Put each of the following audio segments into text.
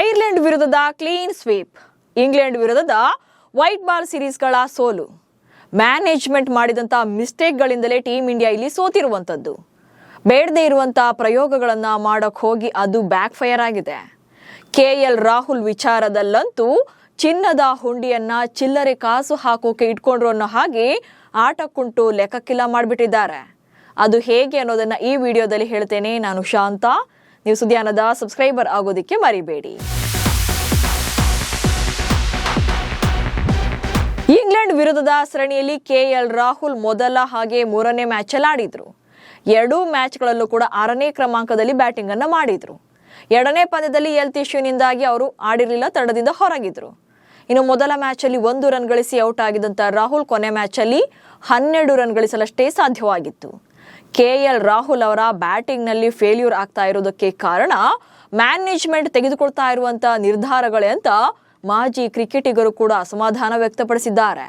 Ireland ವಿರುದ್ಧದ clean sweep, England ವಿರುದ್ಧದ white ball ಸೀರೀಸ್ಗಳ ಸೋಲು, ಮ್ಯಾನೇಜ್ಮೆಂಟ್ ಮಾಡಿದಂಥ ಮಿಸ್ಟೇಕ್ಗಳಿಂದಲೇ ಟೀಮ್ ಇಂಡಿಯಾ ಇಲ್ಲಿ ಸೋತಿರುವಂಥದ್ದು. ಬೇಡದೇ ಇರುವಂಥ ಪ್ರಯೋಗಗಳನ್ನು ಮಾಡೋಕ್ಕೆ ಹೋಗಿ ಅದು ಬ್ಯಾಕ್ ಫೈರ್ ಆಗಿದೆ. KL ರಾಹುಲ್ ವಿಚಾರದಲ್ಲಂತೂ ಚಿನ್ನದ ಹುಂಡಿಯನ್ನ ಚಿಲ್ಲರೆ ಕಾಸು ಹಾಕೋಕೆ ಇಟ್ಕೊಂಡ್ರು ಅನ್ನೋ ಹಾಗೆ ಆಟಕ್ಕುಂಟು ಲೆಕ್ಕಕ್ಕಿಲ್ಲ ಮಾಡಿಬಿಟ್ಟಿದ್ದಾರೆ. ಅದು ಹೇಗೆ ಅನ್ನೋದನ್ನ ಈ ವಿಡಿಯೋದಲ್ಲಿ ಹೇಳ್ತೇನೆ. ನಾನು ಶಾಂತ. ನೀವು ಸುದ್ದಿಯಾನದ ಸಬ್ಸ್ಕ್ರೈಬರ್ ಆಗೋದಕ್ಕೆ ಮರಿಬೇಡಿ. ಇಂಗ್ಲೆಂಡ್ ವಿರುದ್ಧದ ಸರಣಿಯಲ್ಲಿ KL ರಾಹುಲ್ ಮೊದಲ ಹಾಗೆ ಮೂರನೇ ಮ್ಯಾಚಲ್ಲಿ ಆಡಿದ್ರು. ಎರಡೂ ಮ್ಯಾಚ್ಗಳಲ್ಲೂ ಕೂಡ 6ನೇ ಕ್ರಮಾಂಕದಲ್ಲಿ ಬ್ಯಾಟಿಂಗ್ ಅನ್ನು ಮಾಡಿದ್ರು. ಎರಡನೇ ಪಂದ್ಯದಲ್ಲಿ ಹೆಲ್ತ್ ಇಶ್ಯೂನಿಂದಾಗಿ ಅವರು ಆಡಿರಲಿಲ್ಲ, ತಂಡದಿಂದ ಹೊರಗಿದ್ರು. ಇನ್ನು ಮೊದಲ ಮ್ಯಾಚಲ್ಲಿ 1 ರನ್ ಗಳಿಸಿ ಔಟ್ ಆಗಿದ್ದಂಥ ರಾಹುಲ್ ಕೊನೆ ಮ್ಯಾಚಲ್ಲಿ 12 ರನ್ ಗಳಿಸಲಷ್ಟೇ ಸಾಧ್ಯವಾಗಿತ್ತು. KL ರಾಹುಲ್ ಅವರ ಬ್ಯಾಟಿಂಗ್ನಲ್ಲಿ ಫೇಲ್ಯೂರ್ ಆಗ್ತಾ ಇರೋದಕ್ಕೆ ಕಾರಣ ಮ್ಯಾನೇಜ್ಮೆಂಟ್ ತೆಗೆದುಕೊಳ್ತಾ ಇರುವಂಥ ನಿರ್ಧಾರಗಳೇ ಅಂತ ಮಾಜಿ ಕ್ರಿಕೆಟಿಗರು ಕೂಡ ಅಸಮಾಧಾನ ವ್ಯಕ್ತಪಡಿಸಿದ್ದಾರೆ.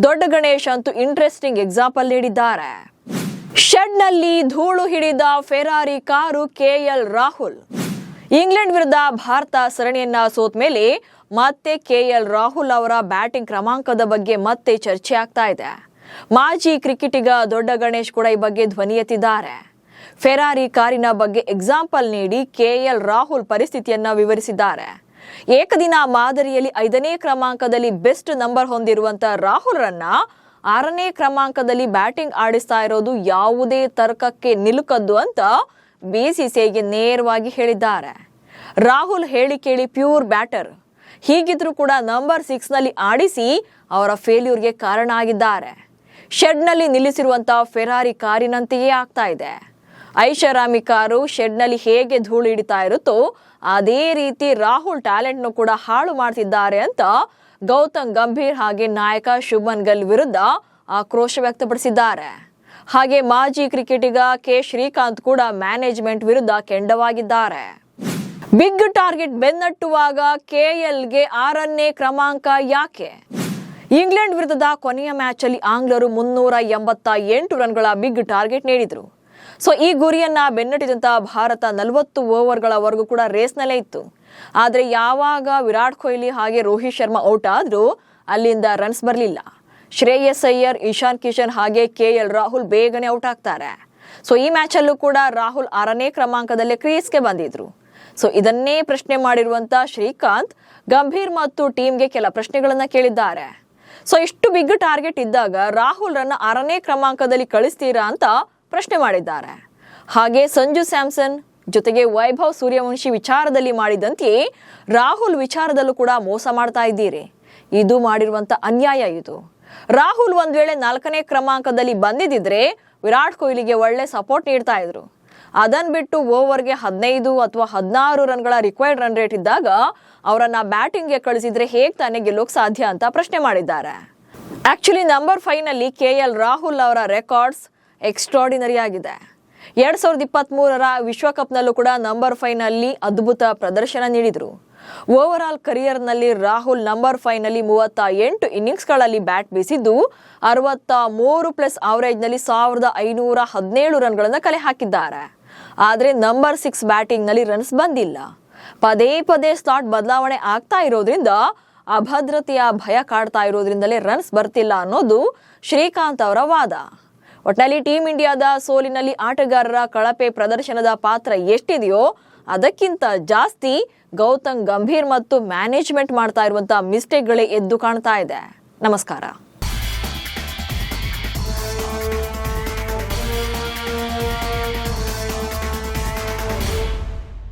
ದೊಡ್ಡ ಗಣೇಶ್ ಅಂತೂ ಇಂಟ್ರೆಸ್ಟಿಂಗ್ ಎಕ್ಸಾಂಪಲ್ ನೀಡಿದ್ದಾರೆ. ಶೆಡ್ನಲ್ಲಿ ಧೂಳು ಹಿಡಿದ Ferrari car KL Rahul. England ವಿರುದ್ಧ ಭಾರತ ಸರಣಿಯನ್ನ ಸೋತ ಮೇಲೆ ಮತ್ತೆ KL ರಾಹುಲ್ ಅವರ ಬ್ಯಾಟಿಂಗ್ ಕ್ರಮಾಂಕದ ಬಗ್ಗೆ ಮತ್ತೆ ಚರ್ಚೆ ಆಗ್ತಾ ಇದೆ. ಮಾಜಿ ಕ್ರಿಕೆಟಿಗ ದೊಡ್ಡ ಗಣೇಶ್ ಕೂಡ ಈ ಬಗ್ಗೆ ಧ್ವನಿ ಎತ್ತಿದ್ದಾರೆ. ಫೆರಾರಿ ಕಾರಿನ ಬಗ್ಗೆ ಎಕ್ಸಾಂಪಲ್ ನೀಡಿ KL ರಾಹುಲ್ ಪರಿಸ್ಥಿತಿಯನ್ನ ವಿವರಿಸಿದ್ದಾರೆ. ಏಕದಿನ ಮಾದರಿಯಲ್ಲಿ 5ನೇ ಕ್ರಮಾಂಕದಲ್ಲಿ ಬೆಸ್ಟ್ ನಂಬರ್ ಹೊಂದಿರುವಂತ ರಾಹುಲ್ರನ್ನ 6ನೇ ಕ್ರಮಾಂಕದಲ್ಲಿ ಬ್ಯಾಟಿಂಗ್ ಆಡಿಸ್ತಾ ಇರೋದು ಯಾವುದೇ ತರ್ಕಕ್ಕೆ ನಿಲುಕದ್ದು ಅಂತ BCCIಗೆ ನೇರವಾಗಿ ಹೇಳಿದ್ದಾರೆ. ರಾಹುಲ್ ಹೇಳಿ ಕೇಳಿ ಪ್ಯೂರ್ ಬ್ಯಾಟರ್, ಹೀಗಿದ್ರೂ ಕೂಡ ನಂಬರ್ 6ನಲ್ಲಿ ಆಡಿಸಿ ಅವರ ಫೇಲ್ಯೂರ್ಗೆ ಕಾರಣ ಆಗಿದ್ದಾರೆ. ಶೆಡ್ನಲ್ಲಿ ನಿಲ್ಲಿಸಿರುವಂಥ ಫೆರಾರಿ ಕಾರಿನಂತೆಯೇ ಆಗ್ತಾ ಇದೆ. ಐಷಾರಾಮಿ ಕಾರು ಶೆಡ್ನಲ್ಲಿ ಹೇಗೆ ಧೂಳು ಹಿಡಿತಾ ಇರುತ್ತೋ ಅದೇ ರೀತಿ ರಾಹುಲ್ ಟ್ಯಾಲೆಂಟ್ನು ಕೂಡ ಹಾಳು ಮಾಡ್ತಿದ್ದಾರೆ ಅಂತ ಗೌತಮ್ ಗಂಭೀರ್ ಹಾಗೆ ನಾಯಕ ಶುಭ್ಮನ್ ಗಿಲ್ ವಿರುದ್ಧ ಆಕ್ರೋಶ ವ್ಯಕ್ತಪಡಿಸಿದ್ದಾರೆ. ಹಾಗೆ ಮಾಜಿ ಕ್ರಿಕೆಟಿಗ K ಶ್ರೀಕಾಂತ್ ಕೂಡ ಮ್ಯಾನೇಜ್ಮೆಂಟ್ ವಿರುದ್ಧ ಕೆಂಡವಾಗಿದ್ದಾರೆ. ಬಿಗ್ ಟಾರ್ಗೆಟ್ ಬೆನ್ನಟ್ಟುವಾಗ KLಗೆ 6ನೇ ಕ್ರಮಾಂಕ ಯಾಕೆ? ಇಂಗ್ಲೆಂಡ್ ವಿರುದ್ಧದ ಕೊನೆಯ ಮ್ಯಾಚ್ ಅಲ್ಲಿ ಆಂಗ್ಲರು 388 ರನ್ಗಳ ಬಿಗ್ ಟಾರ್ಗೆಟ್ ನೀಡಿದ್ರು. ಸೊ ಈ ಗುರಿಯನ್ನ ಬೆನ್ನಟ್ಟಿದಂತ ಭಾರತ 40 ಓವರ್ಗಳವರೆಗೂ ಕೂಡ ರೇಸ್ನಲ್ಲೇ ಇತ್ತು. ಆದ್ರೆ ಯಾವಾಗ ವಿರಾಟ್ ಕೊಹ್ಲಿ ಹಾಗೆ ರೋಹಿತ್ ಶರ್ಮಾ ಔಟ್ ಆದ್ರೂ ಅಲ್ಲಿಂದ ರನ್ಸ್ ಬರಲಿಲ್ಲ. ಶ್ರೇಯಸ್ ಅಯ್ಯರ್, ಇಶಾನ್ ಕಿಶನ್ ಹಾಗೆ KL ರಾಹುಲ್ ಬೇಗನೆ ಔಟ್ ಆಗ್ತಾರೆ. ಸೊ ಈ ಮ್ಯಾಚ್ ಅಲ್ಲೂ ಕೂಡ ರಾಹುಲ್ 6ನೇ ಕ್ರಮಾಂಕದಲ್ಲೇ ಕ್ರೀಸ್ಗೆ ಬಂದಿದ್ರು. ಸೊ ಇದನ್ನೇ ಪ್ರಶ್ನೆ ಮಾಡಿರುವಂತ ಶ್ರೀಕಾಂತ್ ಗಂಭೀರ್ ಮತ್ತು ಟೀಮ್ಗೆ ಕೆಲ ಪ್ರಶ್ನೆಗಳನ್ನ ಕೇಳಿದ್ದಾರೆ. ಸೊ ಇಷ್ಟು ಬಿಗ್ ಟಾರ್ಗೆಟ್ ಇದ್ದಾಗ ರಾಹುಲ್ ರನ್ನ 6ನೇ ಕ್ರಮಾಂಕದಲ್ಲಿ ಕಳಿಸ್ತೀರಾ ಅಂತ ಪ್ರಶ್ನೆ ಮಾಡಿದ್ದಾರೆ. ಹಾಗೆ ಸಂಜು ಸ್ಯಾಮ್ಸನ್ ಜೊತೆಗೆ ವೈಭವ್ ಸೂರ್ಯವಂಶಿ ವಿಚಾರದಲ್ಲಿ ಮಾಡಿದಂತೆಯೇ ರಾಹುಲ್ ವಿಚಾರದಲ್ಲೂ ಕೂಡ ಮೋಸ ಮಾಡ್ತಾ ಇದ್ದೀರಿ. ಇದು ಮಾಡಿರುವಂತ ಅನ್ಯಾಯ. ಇದು ರಾಹುಲ್ ಒಂದ್ ವೇಳೆ 4ನೇ ಕ್ರಮಾಂಕದಲ್ಲಿ ಬಂದಿದ್ರೆ ವಿರಾಟ್ ಕೊಹ್ಲಿಗೆ ಒಳ್ಳೆ ಸಪೋರ್ಟ್ ನೀಡ್ತಾ ಇದ್ರು. ಅದನ್ ಬಿಟ್ಟು ಓವರ್ಗೆ 15 ಅಥವಾ 16 ರನ್ಗಳ ರಿಕ್ವೈರ್ಡ್ ರನ್ ರೇಟ್ ಇದ್ದಾಗ ಅವರನ್ನ ಬ್ಯಾಟಿಂಗ್ಗೆ ಕಳಿಸಿದ್ರೆ ಹೇಗೆ ತಾನೇ ಗೆಲ್ಲೋಕ್ ಸಾಧ್ಯ ಅಂತ ಪ್ರಶ್ನೆ ಮಾಡಿದ್ದಾರೆ. ಆಕ್ಚುಲಿ ನಂಬರ್ 5 ನಲ್ಲಿ KL ರಾಹುಲ್ ಅವರ ರೆಕಾರ್ಡ್ಸ್ ಎಕ್ಸ್ಟ್ರಾರ್ಡಿನರಿ ಆಗಿದೆ. 2023ರ ವಿಶ್ವಕಪ್ನಲ್ಲೂ ಕೂಡ ನಂಬರ್ 5 ನಲ್ಲಿ ಅದ್ಭುತ ಪ್ರದರ್ಶನ ನೀಡಿದ್ರು. ಓವರ್ ಆಲ್ ಕರಿಯರ್ನಲ್ಲಿ ರಾಹುಲ್ ನಂಬರ್ 5 ನಲ್ಲಿ 38 ಇನ್ನಿಂಗ್ಸ್ಗಳಲ್ಲಿ ಬ್ಯಾಟ್ ಬೀಸಿದ್ದು 63+ ಆವರೇಜ್ನಲ್ಲಿ 1517 ರನ್ಗಳನ್ನು ಕಲೆ ಹಾಕಿದ್ದಾರೆ. ಆದರೆ ನಂಬರ್ 6 ಬ್ಯಾಟಿಂಗ್ನಲ್ಲಿ ರನ್ಸ್ ಬಂದಿಲ್ಲ. ಪದೇ ಪದೇ ಸ್ಲಾಟ್ ಬದಲಾವಣೆ ಆಗ್ತಾ ಇರೋದ್ರಿಂದ ಅಭದ್ರತೆಯ ಭಯ ಕಾಡ್ತಾ ಇರೋದ್ರಿಂದಲೇ ರನ್ಸ್ ಬರ್ತಿಲ್ಲ ಅನ್ನೋದು ಶ್ರೀಕಾಂತ್ ಅವರ ವಾದ. ಒಟ್ಟಿನಲ್ಲಿ ಟೀಮ್ ಇಂಡಿಯಾದ ಸೋಲಿನಲ್ಲಿ ಆಟಗಾರರ ಕಳಪೆ ಪ್ರದರ್ಶನದ ಪಾತ್ರ ಎಷ್ಟಿದೆಯೋ ಅದಕ್ಕಿಂತ ಜಾಸ್ತಿ ಗೌತಮ್ ಗಂಭೀರ್ ಮತ್ತು ಮ್ಯಾನೇಜ್ಮೆಂಟ್ ಮಾಡ್ತಾ ಇರುವಂತಹ ಮಿಸ್ಟೇಕ್ಗಳೇ ಎದ್ದು ಕಾಣ್ತಾ ಇದೆ. ನಮಸ್ಕಾರ.